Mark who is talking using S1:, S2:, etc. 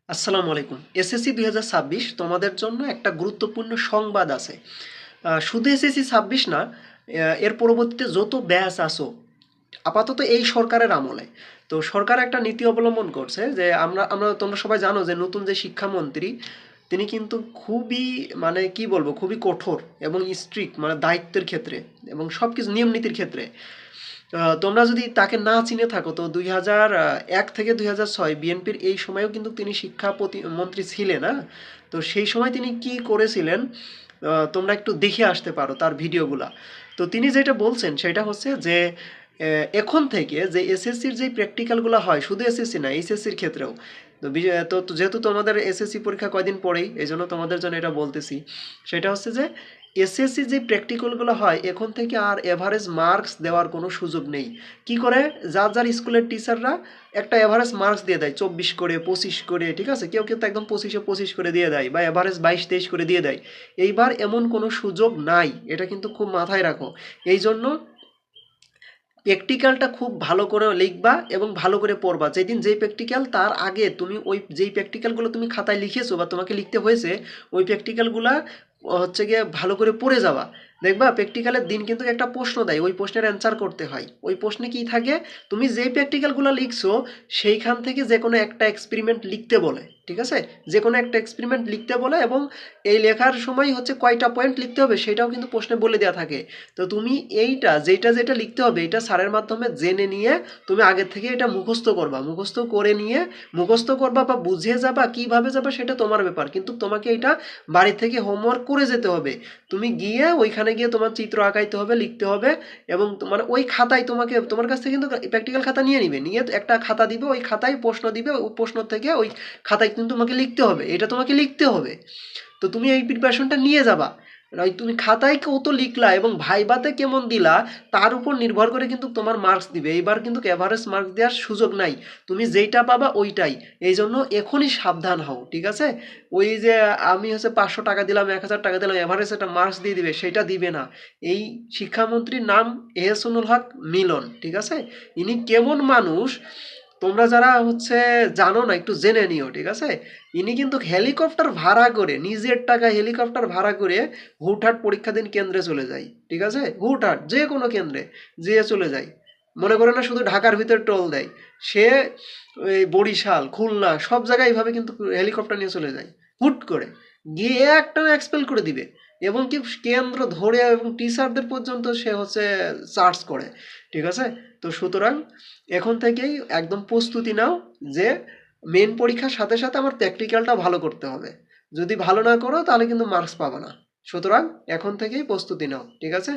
S1: আসসালামু আলাইকুম। এসএসসি ২০২৬ তোমাদের জন্য একটা গুরুত্বপূর্ণ সংবাদ আছে। শুধু এসএসসি ২৬ না, এর পরবর্তীতে যত ব্যাচ আসো, আপাতত এই সরকারের আমলে। তো সরকার একটা নীতি অবলম্বন করছে যে আমরা আমরা তোমরা সবাই জানো যে নতুন যে শিক্ষামন্ত্রী তিনি কিন্তু খুবই মানে কি বলবো খুবই কঠোর এবং স্ট্রিক্ট মানে দায়িত্বের ক্ষেত্রে এবং সবকিছু নিয়ম নীতির ক্ষেত্রে। তোমরা যদি তাকে না চিনে থাকো তো ২০০১ থেকে ২০০৬ বিএনপির এই সময়েও কিন্তু তিনি শিক্ষা প্রতিমন্ত্রী ছিলেন। হ্যাঁ, তো সেই সময় তিনি কি করেছিলেন তোমরা একটু দেখে আসতে পারো তার ভিডিওগুলা। তো তিনি যেটা বলছেন সেটা হচ্ছে যে এখন থেকে যে এসএসসির যে প্র্যাকটিক্যালগুলো হয়, শুধু এসএসসি না এইচএসসির ক্ষেত্রেও। তো যেহেতু তোমাদের এসএসসি পরীক্ষা কয়দিন পরেই, এই জন্য তোমাদের জন্য এটা বলতেছি। সেটা হচ্ছে যে এসএসসি যে প্র্যাকটিক্যালগুলো হয় এখন থেকে আর এভারেজ মার্কস দেওয়ার কোনো সুযোগ নেই। কি করে, যার যার স্কুলের টিচাররা একটা এভারেজ মার্কস দিয়ে দেয় ২৪ করে ২৫ করে, ঠিক আছে, কেউ কেউ তো একদম ২৫-এ ২৫ করে দিয়ে দেয় বা এভারেজ ২২-২৩ করে দিয়ে দেয়। এইবার এমন কোনো সুযোগ নাই, এটা কিন্তু খুব মাথায় রাখো। এই জন্য প্র্যাকটিক্যালটা খুব ভালো করে লিখবা এবং ভালো করে পড়বা। যেদিন যেই প্র্যাকটিক্যাল তার আগে তুমি ওই যেই প্র্যাকটিক্যালগুলো তুমি খাতায় লিখেছো বা তোমাকে লিখতে হয়েছে ওই প্র্যাকটিক্যালগুলা হচ্ছে গিয়ে ভালো করে পড়ে যাওয়া। দেখবা প্র্যাকটিক্যালের দিন কিন্তু একটা প্রশ্ন দেয়, ওই প্রশ্নের অ্যান্সার করতে হয়। ওই প্রশ্নে কি থাকে, তুমি যেই প্র্যাকটিক্যালগুলো লিখছো সেইখান থেকে যে কোনো একটা এক্সপেরিমেন্ট লিখতে বলে, ঠিক আছে, যে কোনো একটা এক্সপেরিমেন্ট লিখতে বলে এবং এই লেখার সময় হচ্ছে কয়টা পয়েন্ট লিখতে হবে সেটাও কিন্তু প্রশ্নে বলে দেওয়া থাকে। তো তুমি এইটা যেটা যেটা লিখতে হবে এটা স্যারের মাধ্যমে জেনে নিয়ে তুমি আগে থেকে এটা মুখস্থ করবা, মুখস্থ করে নিয়ে মুখস্থ করবা বা বুঝে যাবা, কিভাবে যাবা সেটা তোমার ব্যাপার, কিন্তু তোমাকে এটা বাড়ি থেকে হোমওয়ার্ক করে যেতে হবে। তুমি গিয়ে ওইখানে গিয়ে তোমার চিত্র আঁকাইতে হবে, লিখতে হবে এবং মানে ওই খাতায় তোমাকে তোমার কাছ থেকে কিন্তু প্র্যাকটিক্যাল খাতা নিয়ে নিবে, নিয়ে একটা খাতা দিবে, ওই খাতায় প্রশ্ন দিবে, ওই প্রশ্ন থেকে ওই খাতায় কিন্তু তোমাকে লিখতে হবে, এটা তোমাকে লিখতে হবে। তো তুমি এই প্রিপারেশনটা নিয়ে যাবা। ওই তুমি খাতায় কত লিখলা এবং ভাইভাতে কেমন দিলা তার উপর নির্ভর করে কিন্তু তোমার মার্কস দিবে। এইবার কিন্তু এভারেজ মার্কস দেওয়ার সুযোগ নাই, তুমি যেইটা পাবা ওইটাই। এই জন্য এখনই সাবধান হও, ঠিক আছে। ওই যে আমি হচ্ছে ৫০০ টাকা দিলাম, ১০০০ টাকা দিলাম, এভারেজ একটা মার্কস দিয়ে দিবে, সেটা দিবে না। এই শিক্ষামন্ত্রীর নাম এহসানুল হক মিলন, ঠিক আছে। ইনি কেমন মানুষ তোমরা যারা হচ্ছে জানো না একটু জেনে নিও, ঠিক আছে। ইনি কিন্তু হেলিকপ্টার ভাড়া করে, নিজের টাকা হেলিকপ্টার ভাড়া করে হুটহাট পরীক্ষা দিন কেন্দ্রে চলে যায়, ঠিক আছে, হুটহাট যে কোনো কেন্দ্রে যেয়ে চলে যায়। মনে করে না শুধু ঢাকার ভিতরে টোল দেয়, সে এই বরিশাল খুলনা সব জায়গায় এইভাবে কিন্তু হেলিকপ্টার নিয়ে চলে যায় হুট করে, গিয়ে একটা এক্সপেল করে দিবে এবং কি কেন্দ্র ধরে এবং টিচারদের পর্যন্ত সে হচ্ছে চার্জ করে, ঠিক আছে। তো সুতরাং এখন থেকেই একদম প্রস্তুতি নাও যে মেন পরীক্ষার সাথে সাথে আমার প্র্যাকটিক্যালটা ভালো করতে হবে। যদি ভালো না করো তাহলে কিন্তু মার্কস পাবে না। সুতরাং এখন থেকেই প্রস্তুতি নাও, ঠিক আছে।